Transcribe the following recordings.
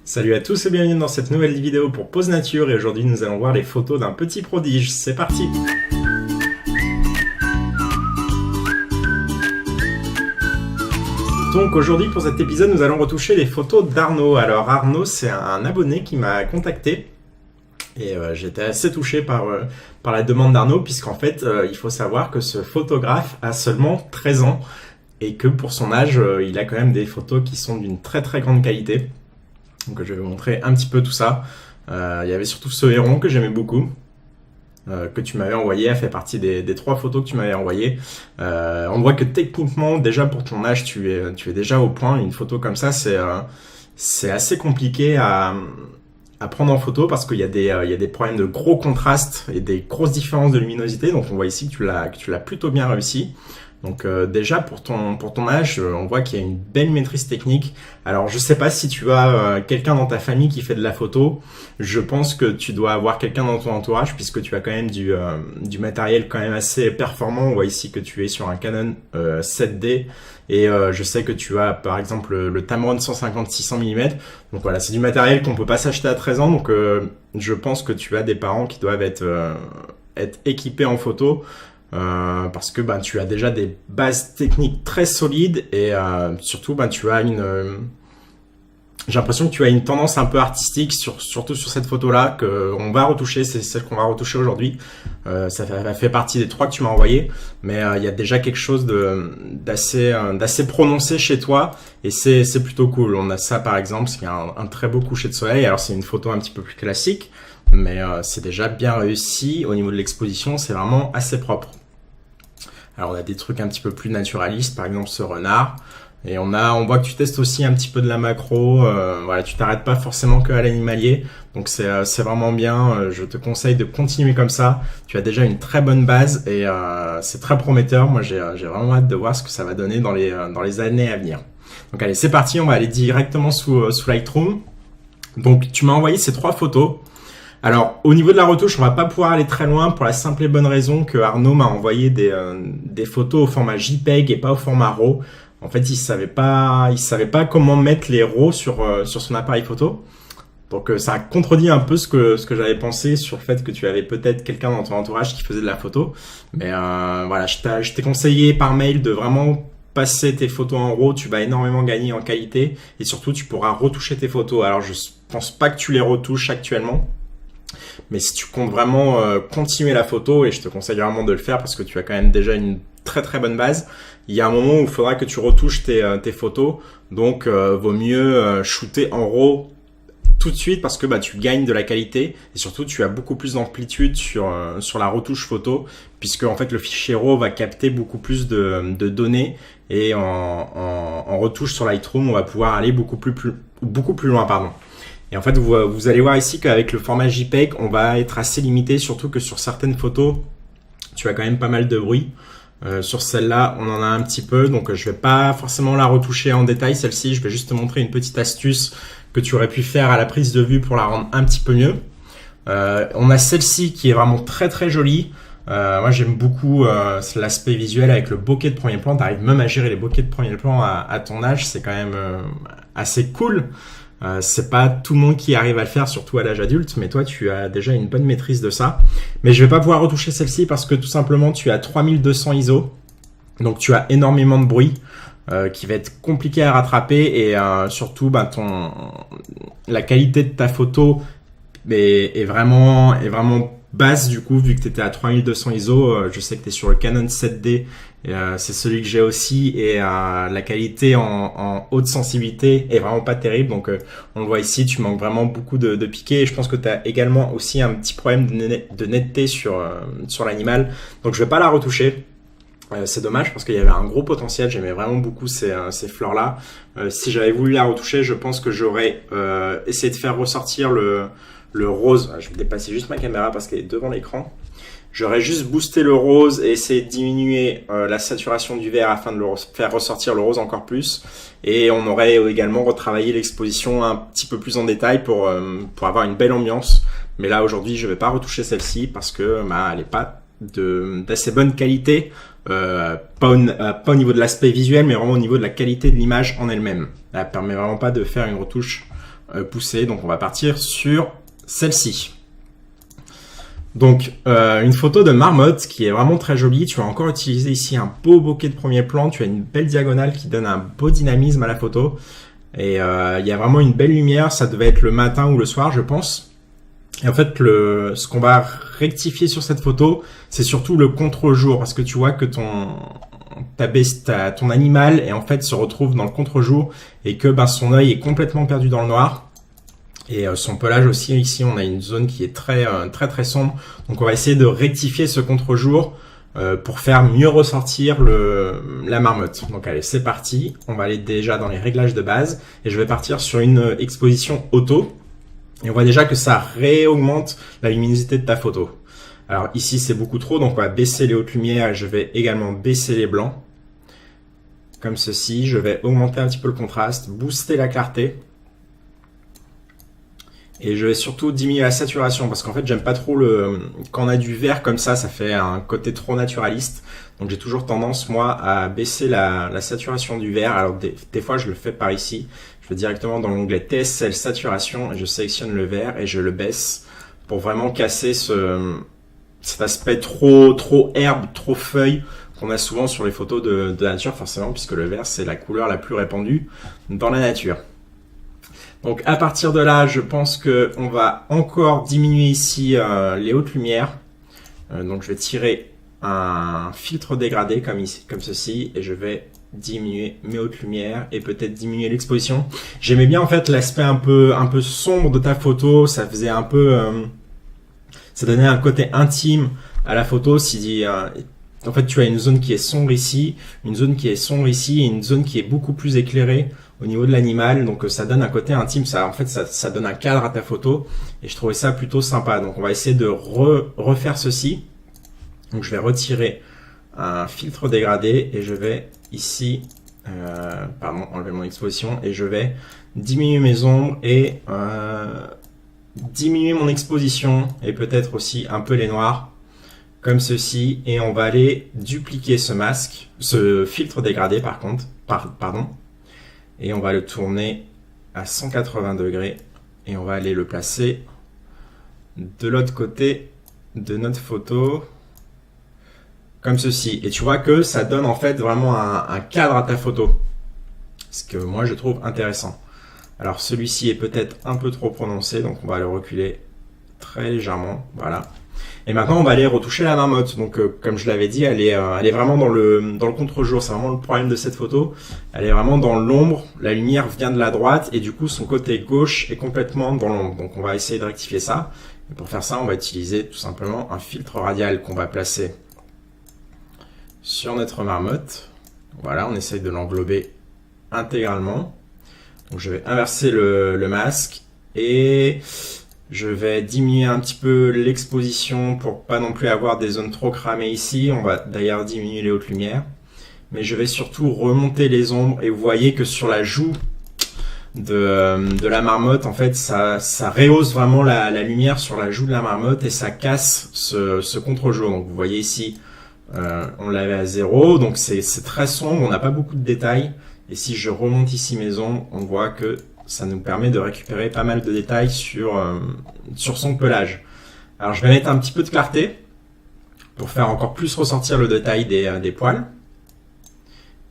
Salut à tous et bienvenue dans cette nouvelle vidéo pour Pause Nature et aujourd'hui nous allons voir les photos d'un petit prodige. C'est parti! Donc aujourd'hui pour cet épisode nous allons retoucher les photos d'Arnaud. Alors Arnaud c'est un abonné qui m'a contacté et j'étais assez touché par la demande d'Arnaud puisqu'en fait il faut savoir que ce photographe a seulement 13 ans et que pour son âge il a quand même des photos qui sont d'une très très grande qualité. Donc je vais vous montrer un petit peu tout ça. Il y avait surtout ce héron que j'aimais beaucoup, que tu m'avais envoyé, a fait partie des 3 photos que tu m'avais envoyées. On voit que techniquement, déjà pour ton âge, tu es déjà au point. Une photo comme ça, c'est assez compliqué à prendre en photo parce qu'il y a des problèmes de gros contrastes et des grosses différences de luminosité. Donc on voit ici que tu l'as plutôt bien réussi. Donc déjà pour ton âge, on voit qu'il y a une belle maîtrise technique. Alors je sais pas si tu as quelqu'un dans ta famille qui fait de la photo. Je pense que tu dois avoir quelqu'un dans ton entourage puisque tu as quand même du matériel quand même assez performant. On voit ici que tu es sur un Canon 7D et je sais que tu as par exemple le Tamron 150-600 mm. Donc voilà, c'est du matériel qu'on peut pas s'acheter à 13 ans. Donc je pense que tu as des parents qui doivent être équipés en photo. Parce que tu as déjà des bases techniques très solides et surtout tu as j'ai l'impression que tu as une tendance un peu artistique surtout sur cette photo là que on va retoucher, c'est celle qu'on va retoucher aujourd'hui. Ça fait partie des 3 que tu m'as envoyé, mais il y a déjà quelque chose d'assez prononcé chez toi et c'est plutôt cool. On a ça par exemple, c'est un très beau coucher de soleil. Alors c'est une photo un petit peu plus classique, mais c'est déjà bien réussi. Au niveau de l'exposition, c'est vraiment assez propre. Alors on a des trucs un petit peu plus naturalistes, par exemple ce renard. Et on voit que tu testes aussi un petit peu de la macro. Voilà, tu t'arrêtes pas forcément que à l'animalier. Donc c'est vraiment bien. Je te conseille de continuer comme ça. Tu as déjà une très bonne base et c'est très prometteur. Moi j'ai vraiment hâte de voir ce que ça va donner dans les années à venir. Donc allez, c'est parti. On va aller directement sous Lightroom. Donc tu m'as envoyé ces 3 photos. Alors, au niveau de la retouche, on va pas pouvoir aller très loin pour la simple et bonne raison que Arnaud m'a envoyé des photos au format JPEG et pas au format RAW. En fait, il savait pas comment mettre les RAW sur son appareil photo. Donc, ça contredit un peu ce que j'avais pensé sur le fait que tu avais peut-être quelqu'un dans ton entourage qui faisait de la photo. Mais voilà, je t'ai conseillé par mail de vraiment passer tes photos en RAW. Tu vas énormément gagner en qualité et surtout, tu pourras retoucher tes photos. Alors, je pense pas que tu les retouches actuellement. Mais si tu comptes vraiment continuer la photo, et je te conseille vraiment de le faire parce que tu as quand même déjà une très très bonne base, il y a un moment où il faudra que tu retouches tes photos. Donc vaut mieux shooter en RAW tout de suite parce que tu gagnes de la qualité et surtout tu as beaucoup plus d'amplitude sur la retouche photo puisque en fait le fichier RAW va capter beaucoup plus de données et en retouche sur Lightroom on va pouvoir aller beaucoup plus loin pardon. Et en fait, vous allez voir ici qu'avec le format JPEG, on va être assez limité, surtout que sur certaines photos, tu as quand même pas mal de bruit. Sur celle-là, on en a un petit peu, donc je vais pas forcément la retoucher en détail, celle-ci. Je vais juste te montrer une petite astuce que tu aurais pu faire à la prise de vue pour la rendre un petit peu mieux. On a celle-ci qui est vraiment très très jolie. Moi, j'aime beaucoup l'aspect visuel avec le bokeh de premier plan. Tu arrives même à gérer les bokehs de premier plan à ton âge, c'est quand même assez cool. C'est pas tout le monde qui arrive à le faire, surtout à l'âge adulte, mais toi tu as déjà une bonne maîtrise de ça. Mais je vais pas pouvoir retoucher celle-ci parce que tout simplement tu as 3200 ISO, donc tu as énormément de bruit qui va être compliqué à rattraper et surtout la qualité de ta photo est vraiment basse du coup vu que tu étais à 3200 ISO. Je sais que tu es sur le Canon 7D, c'est celui que j'ai aussi et la qualité en haute sensibilité est vraiment pas terrible. Donc on le voit ici, tu manques vraiment beaucoup de piqué et je pense que tu as également aussi un petit problème de netteté sur l'animal. Donc je vais pas la retoucher. C'est dommage parce qu'il y avait un gros potentiel, j'aimais vraiment beaucoup ces fleurs là. Si j'avais voulu la retoucher, je pense que j'aurais essayé de faire ressortir le rose. Je vais dépasser juste ma caméra parce qu'elle est devant l'écran. J'aurais juste boosté le rose et essayé de diminuer la saturation du vert afin de faire ressortir le rose encore plus. Et on aurait également retravaillé l'exposition un petit peu plus en détail pour avoir une belle ambiance. Mais là aujourd'hui, je vais pas retoucher celle-ci parce que elle est pas d'assez bonne qualité. Pas au niveau de l'aspect visuel, mais vraiment au niveau de la qualité de l'image en elle-même. Elle permet vraiment pas de faire une retouche poussée. Donc on va partir sur celle-ci. Donc une photo de marmotte qui est vraiment très jolie. Tu vas encore utiliser ici un beau bokeh de premier plan. Tu as une belle diagonale qui donne un beau dynamisme à la photo. Et il y a vraiment une belle lumière. Ça devait être le matin ou le soir, je pense. Et en fait, ce qu'on va rectifier sur cette photo, c'est surtout le contre-jour. Parce que tu vois que ton animal et en fait se retrouve dans le contre-jour et que son œil est complètement perdu dans le noir. Et son pelage aussi, ici on a une zone qui est très sombre. Donc on va essayer de rectifier ce contre-jour pour faire mieux ressortir la marmotte. Donc allez, c'est parti. On va aller déjà dans les réglages de base et je vais partir sur une exposition auto. Et on voit déjà que ça réaugmente la luminosité de ta photo. Alors ici c'est beaucoup trop, donc on va baisser les hautes lumières et je vais également baisser les blancs. Comme ceci, je vais augmenter un petit peu le contraste, booster la clarté. Et je vais surtout diminuer la saturation parce qu'en fait j'aime pas trop quand on a du vert comme ça fait un côté trop naturaliste. Donc j'ai toujours tendance moi à baisser la saturation du vert. Alors des fois je le fais par ici. Je vais directement dans l'onglet TSL saturation et je sélectionne le vert et je le baisse pour vraiment casser cet aspect trop herbe, trop feuille qu'on a souvent sur les photos de nature forcément puisque le vert c'est la couleur la plus répandue dans la nature. Donc à partir de là, je pense que on va encore diminuer ici les hautes lumières. Donc je vais tirer un filtre dégradé comme ceci et je vais diminuer mes hautes lumières et peut-être diminuer l'exposition. J'aimais bien en fait l'aspect un peu sombre de ta photo. Ça faisait un peu, ça donnait un côté intime à la photo. En fait, tu as une zone qui est sombre ici, une zone qui est sombre ici et une zone qui est beaucoup plus éclairée au niveau de l'animal. Donc, ça donne un côté intime. Ça donne un cadre à ta photo et je trouvais ça plutôt sympa. Donc, on va essayer de refaire ceci. Donc, je vais retirer un filtre dégradé et je vais ici, enlever mon exposition et je vais diminuer mes ombres et diminuer mon exposition et peut-être aussi un peu les noirs. Comme ceci, et on va aller dupliquer ce filtre dégradé pardon, et on va le tourner à 180 degrés et on va aller le placer de l'autre côté de notre photo, comme ceci. Et tu vois que ça donne en fait vraiment un cadre à ta photo, ce que moi je trouve intéressant. Alors celui-ci est peut-être un peu trop prononcé, donc on va le reculer très légèrement, voilà. Et maintenant, on va aller retoucher la marmotte. Donc, comme je l'avais dit, elle est vraiment dans le contre-jour. C'est vraiment le problème de cette photo. Elle est vraiment dans l'ombre. La lumière vient de la droite et du coup, son côté gauche est complètement dans l'ombre. Donc, on va essayer de rectifier ça. Et pour faire ça, on va utiliser tout simplement un filtre radial qu'on va placer sur notre marmotte. Voilà, on essaye de l'englober intégralement. Donc, je vais inverser le masque et je vais diminuer un petit peu l'exposition pour pas non plus avoir des zones trop cramées ici. On va d'ailleurs diminuer les hautes lumières. Mais je vais surtout remonter les ombres. Et vous voyez que sur la joue de la marmotte, en fait, ça rehausse vraiment la lumière sur la joue de la marmotte et ça casse ce contre-jour. Donc vous voyez ici, on l'avait à 0. Donc c'est très sombre, on n'a pas beaucoup de détails. Et si je remonte ici mes ombres, on voit que ça nous permet de récupérer pas mal de détails sur son pelage. Alors je vais mettre un petit peu de clarté pour faire encore plus ressortir le détail des poils.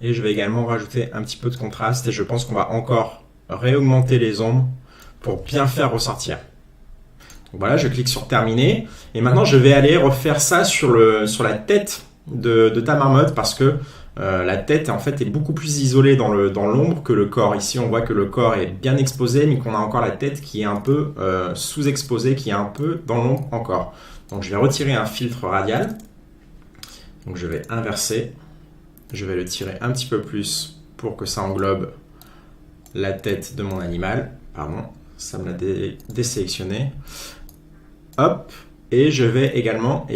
Et je vais également rajouter un petit peu de contraste et je pense qu'on va encore réaugmenter les ombres pour bien faire ressortir. Donc voilà, je clique sur terminer et maintenant je vais aller refaire ça sur la tête de ta marmotte parce que la tête en fait est beaucoup plus isolée dans l'ombre que le corps. Ici on voit que le corps est bien exposé mais qu'on a encore la tête qui est un peu sous-exposée, qui est un peu dans l'ombre encore. Donc je vais retirer un filtre radial. Donc je vais inverser. Je vais le tirer un petit peu plus pour que ça englobe la tête de mon animal. Pardon, ça me l'a désélectionné. Hop, et je vais également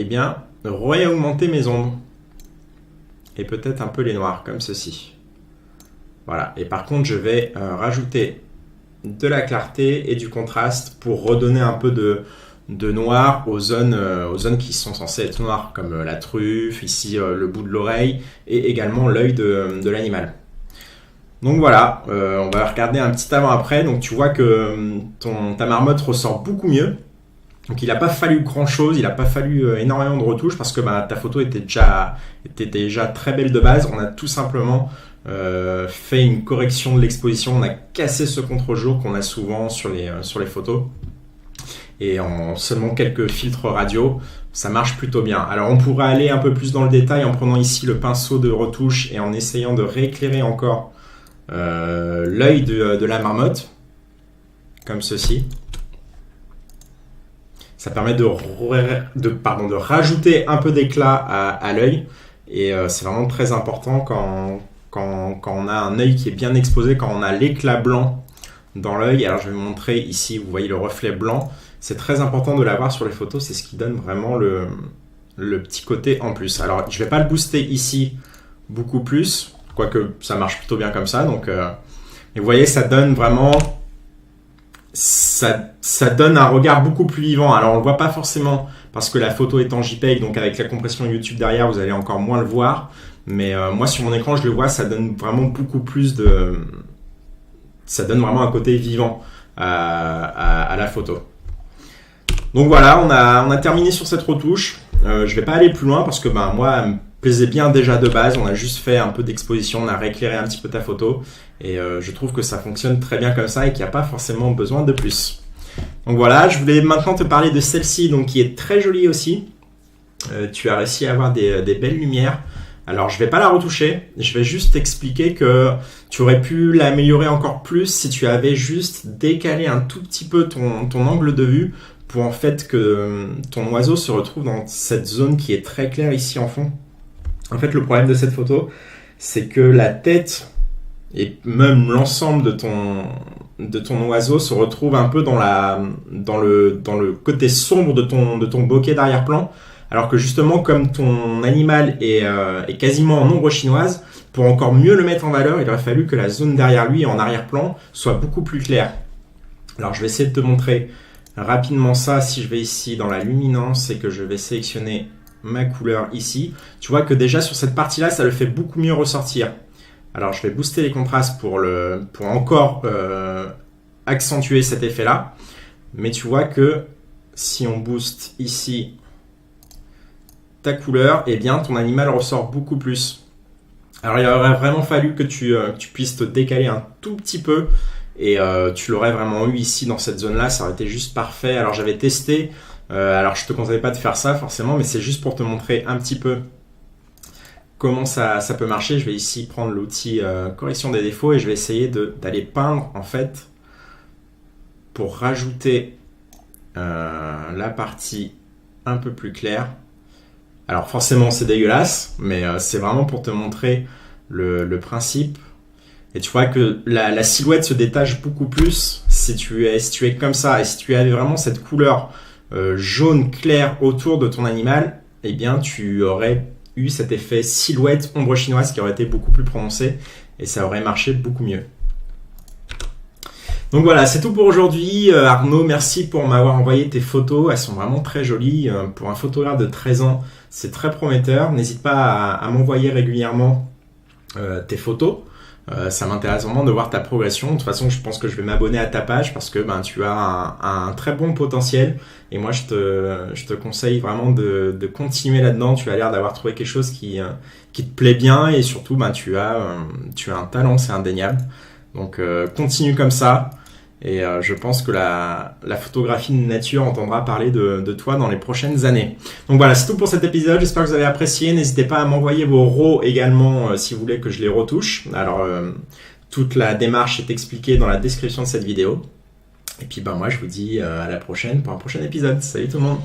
réaugmenter mes ombres. Et peut-être un peu les noirs, comme ceci. Voilà, et par contre, je vais rajouter de la clarté et du contraste pour redonner un peu de noir aux zones qui sont censées être noires, comme la truffe, ici le bout de l'oreille, et également l'œil de l'animal. Donc voilà, on va regarder un petit avant-après. Donc tu vois que ta marmotte ressort beaucoup mieux. Donc il n'a pas fallu grand chose, il n'a pas fallu énormément de retouches parce que ta photo était déjà très belle de base. On a tout simplement fait une correction de l'exposition, on a cassé ce contre-jour qu'on a souvent sur les photos. Et en seulement quelques filtres radio, ça marche plutôt bien. Alors on pourrait aller un peu plus dans le détail en prenant ici le pinceau de retouche et en essayant de rééclairer encore l'œil de la marmotte, comme ceci. Ça permet de rajouter un peu d'éclat à l'œil. Et c'est vraiment très important quand on a un œil qui est bien exposé, quand on a l'éclat blanc dans l'œil. Alors je vais vous montrer ici, vous voyez le reflet blanc. C'est très important de l'avoir sur les photos, c'est ce qui donne vraiment le petit côté en plus. Alors je ne vais pas le booster ici beaucoup plus, quoique ça marche plutôt bien comme ça. Donc, et vous voyez, ça donne vraiment... Ça donne un regard beaucoup plus vivant. Alors on le voit pas forcément parce que la photo est en JPEG, donc avec la compression YouTube derrière, vous allez encore moins le voir. Mais moi sur mon écran, je le vois, ça donne vraiment beaucoup plus de... Ça donne vraiment un côté vivant à la photo. Donc voilà, on a terminé sur cette retouche. Je vais pas aller plus loin parce que moi, elle me plaisait bien déjà de base. On a juste fait un peu d'exposition, on a rééclairé un petit peu ta photo. Et je trouve que ça fonctionne très bien comme ça et qu'il n'y a pas forcément besoin de plus. Donc voilà, je voulais maintenant te parler de celle-ci, donc qui est très jolie aussi. Tu as réussi à avoir des belles lumières. Alors je vais pas la retoucher, je vais juste t'expliquer que tu aurais pu l'améliorer encore plus si tu avais juste décalé un tout petit peu ton angle de vue pour en fait que ton oiseau se retrouve dans cette zone qui est très claire ici en fond. En fait, le problème de cette photo, c'est que la tête et même l'ensemble de ton oiseau se retrouve un peu dans le côté sombre de ton bokeh d'arrière-plan, alors que justement, comme ton animal est quasiment en ombre chinoise, pour encore mieux le mettre en valeur, il aurait fallu que la zone derrière lui en arrière-plan soit beaucoup plus claire. Alors je vais essayer de te montrer rapidement ça. Si je vais ici dans la luminance et que je vais sélectionner ma couleur ici, tu vois que déjà sur cette partie-là, ça le fait beaucoup mieux ressortir. Alors je vais booster les contrastes pour encore accentuer cet effet-là. Mais tu vois que si on booste ici ta couleur, eh bien ton animal ressort beaucoup plus. Alors il aurait vraiment fallu que tu puisses te décaler un tout petit peu et tu l'aurais vraiment eu ici dans cette zone-là, ça aurait été juste parfait. Alors j'avais testé, alors je te conseille pas de faire ça forcément, mais c'est juste pour te montrer un petit peu comment ça peut marcher. Je vais ici prendre l'outil correction des défauts et je vais essayer d'aller peindre en fait pour rajouter la partie un peu plus claire. Alors forcément c'est dégueulasse, mais c'est vraiment pour te montrer le principe. Et tu vois que la silhouette se détache beaucoup plus si tu es comme ça. Et si tu avais vraiment cette couleur jaune clair autour de ton animal, eh bien tu aurais eu cet effet silhouette ombre chinoise qui aurait été beaucoup plus prononcé et ça aurait marché beaucoup mieux. Donc voilà, c'est tout pour aujourd'hui. Arnaud, merci pour m'avoir envoyé tes photos. Elles sont vraiment très jolies. Pour un photographe de 13 ans, c'est très prometteur. N'hésite pas à m'envoyer régulièrement tes photos. Ça m'intéresse vraiment de voir ta progression. De toute façon, je pense que je vais m'abonner à ta page parce que tu as un très bon potentiel. Et moi, je te conseille vraiment de continuer là-dedans. Tu as l'air d'avoir trouvé quelque chose qui te plaît bien et surtout, tu as un talent, c'est indéniable. Donc, continue comme ça. Et je pense que la photographie de nature entendra parler de toi dans les prochaines années. Donc voilà, c'est tout pour cet épisode. J'espère que vous avez apprécié. N'hésitez pas à m'envoyer vos RAW également si vous voulez que je les retouche. Alors, toute la démarche est expliquée dans la description de cette vidéo. Et puis moi, je vous dis à la prochaine pour un prochain épisode. Salut tout le monde!